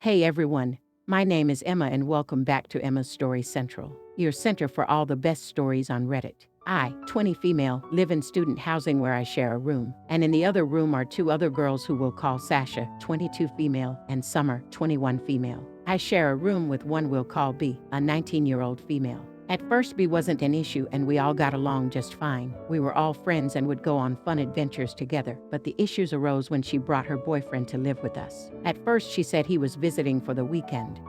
Hey everyone, my name is Emma and welcome back to Emma's Story Central, your center for all the best stories on Reddit. I, 20 female, live in student housing where I share a room, and in the other room are two other girls who we'll call Sasha, 22 female, and Summer, 21 female. I share a room with one we'll call B, a 19-year-old female. At first B wasn't an issue and we all got along just fine. We were all friends and would go on fun adventures together, but the issues arose when she brought her boyfriend to live with us. At first she said he was visiting for the weekend,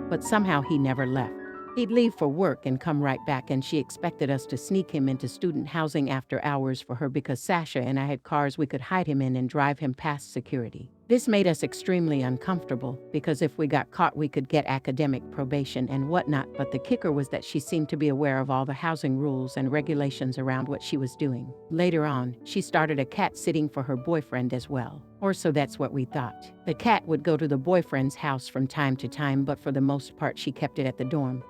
but somehow he never left. He'd leave for work and come right back, and she expected us to sneak him into student housing after hours for her because Sasha and I had cars we could hide him in and drive him past security. This made us extremely uncomfortable because if we got caught we could get academic probation and whatnot, but the kicker was that she seemed to be aware of all the housing rules and regulations around what she was doing. Later on, she started a cat sitting for her boyfriend as well. Or so that's what we thought. The cat would go to the boyfriend's house from time to time, but for the most part she kept it at the dorm.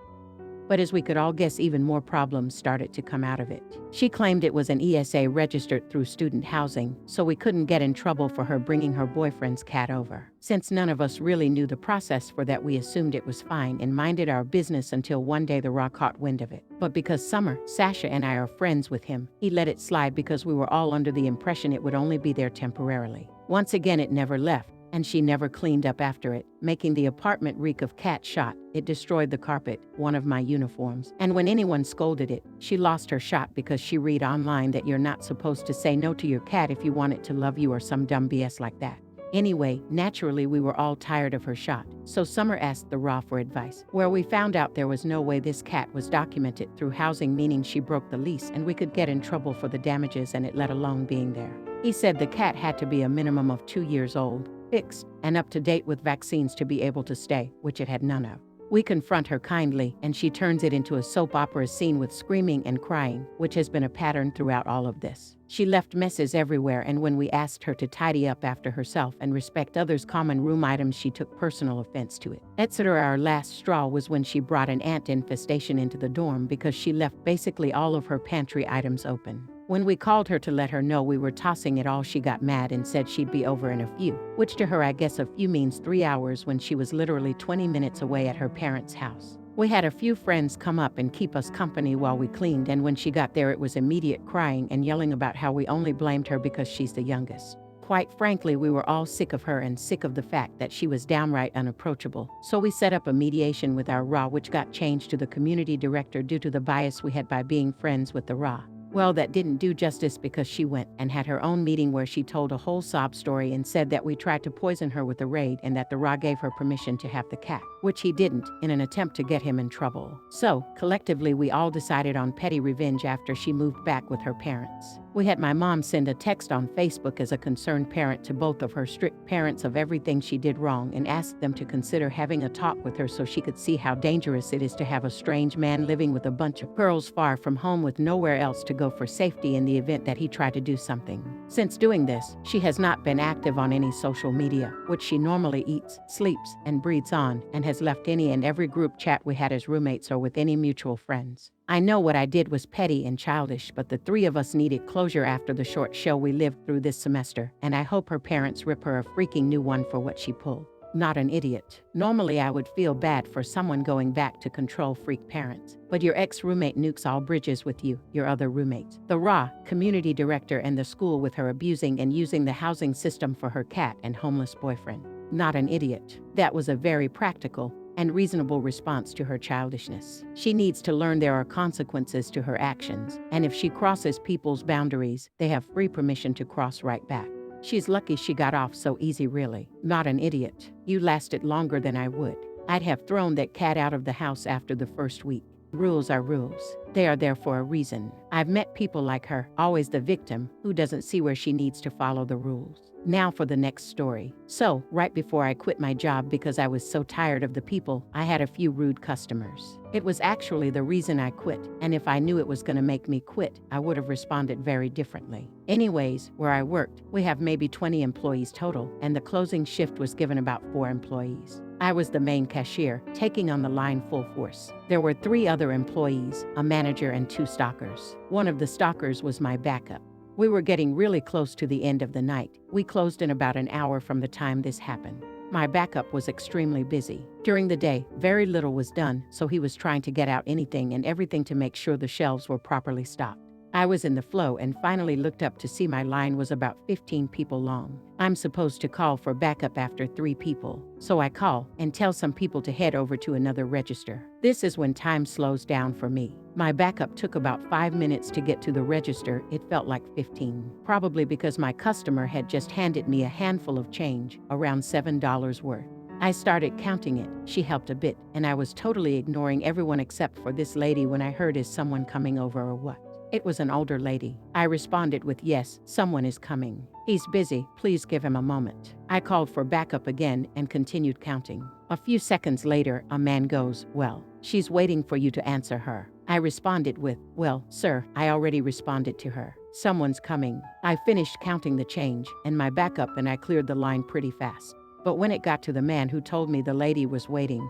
But as we could all guess, even more problems started to come out of it. She claimed it was an ESA registered through student housing, so we couldn't get in trouble for her bringing her boyfriend's cat over. Since none of us really knew the process for that, we assumed it was fine and minded our business until one day the Raw caught wind of it. But because Summer, Sasha, and I are friends with him, he let it slide because we were all under the impression it would only be there temporarily. Once again, it never left, and she never cleaned up after it, making the apartment reek of cat shot. It destroyed the carpet, one of my uniforms, and when anyone scolded it, she lost her shot because she read online that you're not supposed to say no to your cat if you want it to love you or some dumb BS like that. Anyway, naturally we were all tired of her shot, so Summer asked the Raw for advice, where we found out there was no way this cat was documented through housing, meaning she broke the lease and we could get in trouble for the damages and it let alone being there. He said the cat had to be a minimum of 2 years old, fixed, and up to date with vaccines to be able to stay, which it had none of. We confront her kindly, and she turns it into a soap opera scene with screaming and crying, which has been a pattern throughout all of this. She left messes everywhere, and when we asked her to tidy up after herself and respect others' common room items, she took personal offense to it. Etc. Our last straw was when she brought an ant infestation into the dorm because she left basically all of her pantry items open. When we called her to let her know we were tossing it all, she got mad and said she'd be over in a few, which to her I guess a few means 3 hours when she was literally 20 minutes away at her parents' house. We had a few friends come up and keep us company while we cleaned, and when she got there it was immediate crying and yelling about how we only blamed her because she's the youngest. Quite frankly, we were all sick of her and sick of the fact that she was downright unapproachable, so we set up a mediation with our Raw, which got changed to the community director due to the bias we had by being friends with the Raw. Well, that didn't do justice because she went and had her own meeting where she told a whole sob story and said that we tried to poison her with the raid and that the Raw gave her permission to have the cat, which he didn't, in an attempt to get him in trouble. So, collectively we all decided on petty revenge after she moved back with her parents. We had my mom send a text on Facebook as a concerned parent to both of her strict parents of everything she did wrong and asked them to consider having a talk with her so she could see how dangerous it is to have a strange man living with a bunch of girls far from home with nowhere else to go for safety in the event that he tried to do something. Since doing this, she has not been active on any social media, which she normally eats, sleeps, and breathes on, and has left any and every group chat we had as roommates or with any mutual friends. I know what I did was petty and childish, but the three of us needed closure after the short show we lived through this semester, and I hope her parents rip her a freaking new one for what she pulled. Not an idiot. Normally I would feel bad for someone going back to control freak parents, but your ex-roommate nukes all bridges with you, your other roommates, the Raw, community director, and the school with her abusing and using the housing system for her cat and homeless boyfriend. Not an idiot. That was a very practical and reasonable response to her childishness. She needs to learn there are consequences to her actions, and if she crosses people's boundaries, they have free permission to cross right back. She's lucky she got off so easy, really. Not an idiot. You lasted longer than I would. I'd have thrown that cat out of the house after the first week. Rules are rules. They are there for a reason. I've met people like her, always the victim, who doesn't see where she needs to follow the rules. Now for the next story. So, right before I quit my job because I was so tired of the people, I had a few rude customers. It was actually the reason I quit, and if I knew it was going to make me quit, I would have responded very differently. Anyways, where I worked, we have maybe 20 employees total, and the closing shift was given about 4 employees. I was the main cashier, taking on the line full force. There were 3 other employees, a manager and 2 stalkers. One of the stalkers was my backup. We were getting really close to the end of the night. We closed in about an hour from the time this happened. My backup was extremely busy. During the day, very little was done, so he was trying to get out anything and everything to make sure the shelves were properly stocked. I was in the flow and finally looked up to see my line was about 15 people long. I'm supposed to call for backup after 3 people, so I call and tell some people to head over to another register. This is when time slows down for me. My backup took about 5 minutes to get to the register. It felt like 15, probably because my customer had just handed me a handful of change, around $7 worth. I started counting it. She helped a bit, and I was totally ignoring everyone except for this lady when I heard, "Is someone coming over or what?" It was an older lady. I responded with, "Yes, someone is coming. He's busy, please give him a moment." I called for backup again and continued counting. A few seconds later, a man goes, "Well, she's waiting for you to answer her." I responded with, "Well, sir, I already responded to her. Someone's coming." I finished counting the change and my backup and I cleared the line pretty fast. But when it got to the man who told me the lady was waiting,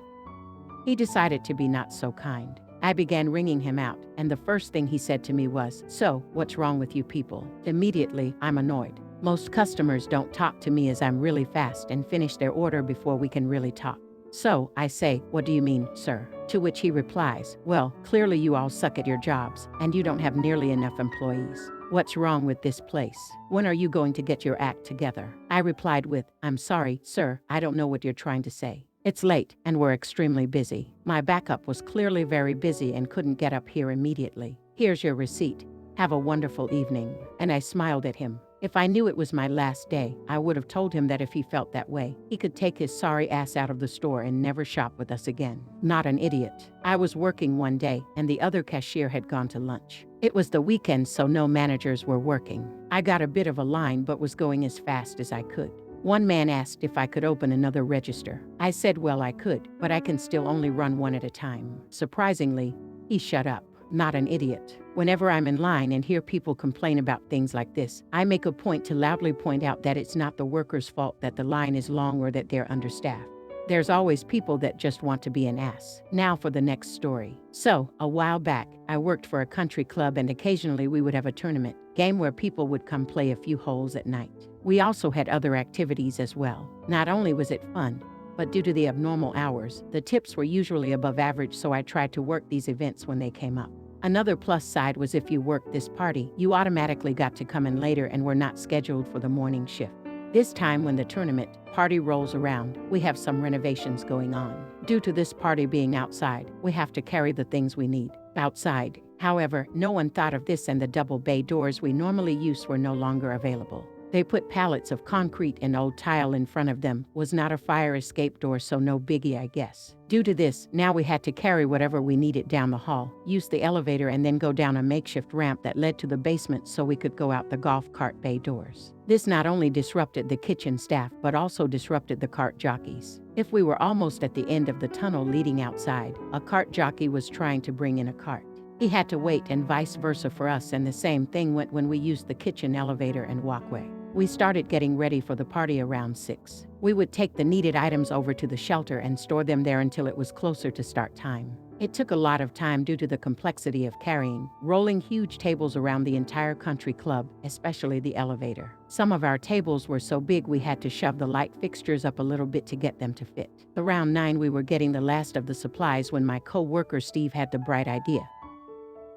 he decided to be not so kind. I began ringing him out, and the first thing he said to me was, "So, what's wrong with you people?" Immediately, I'm annoyed. Most customers don't talk to me as I'm really fast and finish their order before we can really talk. So, I say, "What do you mean, sir?" To which he replies, "Well, clearly you all suck at your jobs, and you don't have nearly enough employees. What's wrong with this place? When are you going to get your act together?" I replied with, "I'm sorry, sir, I don't know what you're trying to say. It's late, and we're extremely busy." My backup was clearly very busy and couldn't get up here immediately. "Here's your receipt. Have a wonderful evening." And I smiled at him. If I knew it was my last day, I would have told him that if he felt that way, he could take his sorry ass out of the store and never shop with us again. Not an idiot. I was working one day, and the other cashier had gone to lunch. It was the weekend, so no managers were working. I got a bit of a line but was going as fast as I could. One man asked if I could open another register. I said, well, I could, but I can still only run one at a time. Surprisingly, he shut up. Not an idiot. Whenever I'm in line and hear people complain about things like this, I make a point to loudly point out that it's not the worker's fault that the line is long or that they're understaffed. There's always people that just want to be an ass. Now for the next story. So, a while back, I worked for a country club and occasionally we would have a tournament game where people would come play a few holes at night. We also had other activities as well. Not only was it fun, but due to the abnormal hours, the tips were usually above average, so I tried to work these events when they came up. Another plus side was if you worked this party, you automatically got to come in later and were not scheduled for the morning shift. This time when the tournament party rolls around, we have some renovations going on. Due to this party being outside, we have to carry the things we need outside. However, no one thought of this and the double bay doors we normally use were no longer available. They put pallets of concrete and old tile in front of them. Was not a fire escape door, so no biggie, I guess. Due to this, now we had to carry whatever we needed down the hall, use the elevator, and then go down a makeshift ramp that led to the basement so we could go out the golf cart bay doors. This not only disrupted the kitchen staff, but also disrupted the cart jockeys. If we were almost at the end of the tunnel leading outside, a cart jockey was trying to bring in a cart. He had to wait and vice versa for us, and the same thing went when we used the kitchen elevator and walkway. We started getting ready for the party around 6. We would take the needed items over to the shelter and store them there until it was closer to start time. It took a lot of time due to the complexity of carrying, rolling huge tables around the entire country club, especially the elevator. Some of our tables were so big we had to shove the light fixtures up a little bit to get them to fit. Around 9 we were getting the last of the supplies when my co-worker Steve had the bright idea.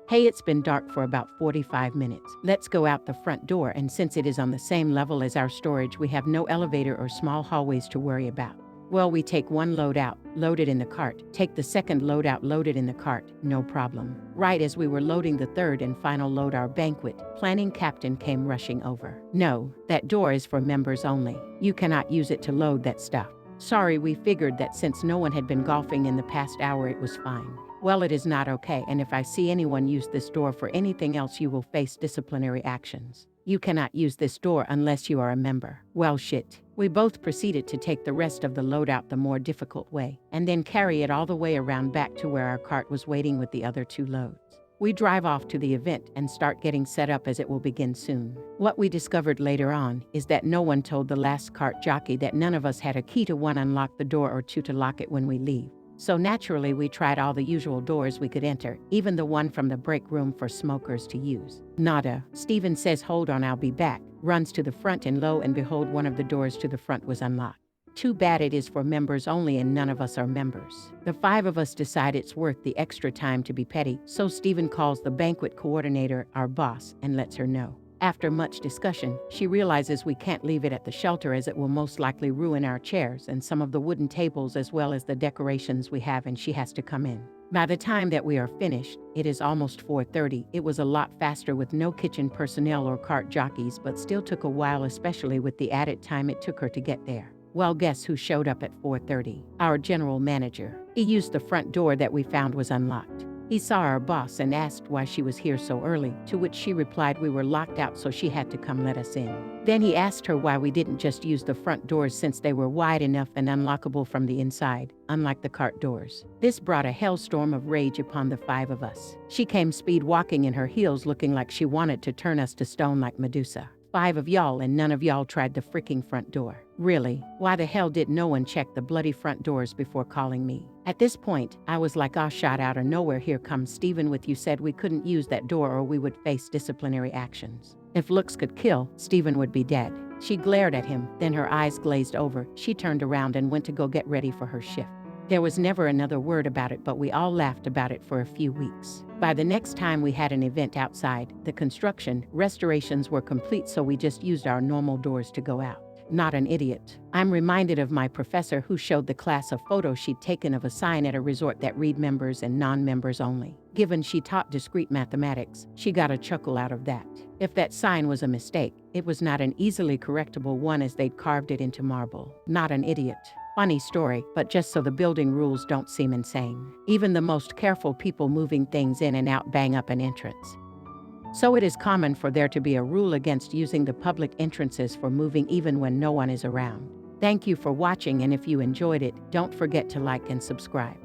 "Hey, it's been dark for about 45 minutes. Let's go out the front door, and since it is on the same level as our storage, we have no elevator or small hallways to worry about." Well, we take one load out, load it in the cart, take the second load out, load it in the cart, no problem. Right as we were loading the third and final load, our banquet planning captain came rushing over. "No, that door is for members only. You cannot use it to load that stuff." Sorry, we figured that since no one had been golfing in the past hour, it was fine. Well, it is not okay, and if I see anyone use this door for anything else, you will face disciplinary actions. You cannot use this door unless you are a member. Well, shit. We both proceeded to take the rest of the load out the more difficult way, and then carry it all the way around back to where our cart was waiting with the other 2 loads. We drive off to the event and start getting set up as it will begin soon. What we discovered later on is that no one told the last cart jockey that none of us had a key to 1 unlock the door or 2 to lock it when we leave. So naturally we tried all the usual doors we could enter, even the one from the break room for smokers to use. Nada. Steven says, "Hold on, I'll be back," runs to the front, and lo and behold, one of the doors to the front was unlocked. Too bad it is for members only and none of us are members. The 5 of us decide it's worth the extra time to be petty, so Stephen calls the banquet coordinator, our boss, and lets her know. After much discussion, she realizes we can't leave it at the shelter as it will most likely ruin our chairs and some of the wooden tables as well as the decorations we have, and she has to come in. By the time that we are finished, it is almost 4:30. It was a lot faster with no kitchen personnel or cart jockeys, but still took a while, especially with the added time it took her to get there. Well, guess who showed up at 4:30? Our general manager. He used the front door that we found was unlocked. He saw our boss and asked why she was here so early, to which she replied we were locked out so she had to come let us in. Then he asked her why we didn't just use the front doors since they were wide enough and unlockable from the inside, unlike the cart doors. This brought a hailstorm of rage upon the 5 of us. She came speed walking in her heels looking like she wanted to turn us to stone like Medusa. 5 of y'all and none of y'all tried the freaking front door. Really? Why the hell did no one check the bloody front doors before calling me? At this point, I was like, "Ah, shot out of nowhere, here comes Stephen with you said we couldn't use that door or we would face disciplinary actions. If looks could kill, Stephen would be dead." She glared at him, then her eyes glazed over. She turned around and went to go get ready for her shift. There was never another word about it, but we all laughed about it for a few weeks. By the next time we had an event outside, the construction, restorations were complete, so we just used our normal doors to go out. Not an idiot. I'm reminded of my professor who showed the class a photo she'd taken of a sign at a resort that read members and non-members only. Given she taught discrete mathematics, she got a chuckle out of that. If that sign was a mistake, it was not an easily correctable one as they'd carved it into marble. Not an idiot. Funny story, but just so the building rules don't seem insane. Even the most careful people moving things in and out bang up an entrance. So it is common for there to be a rule against using the public entrances for moving even when no one is around. Thank you for watching, and if you enjoyed it, don't forget to like and subscribe.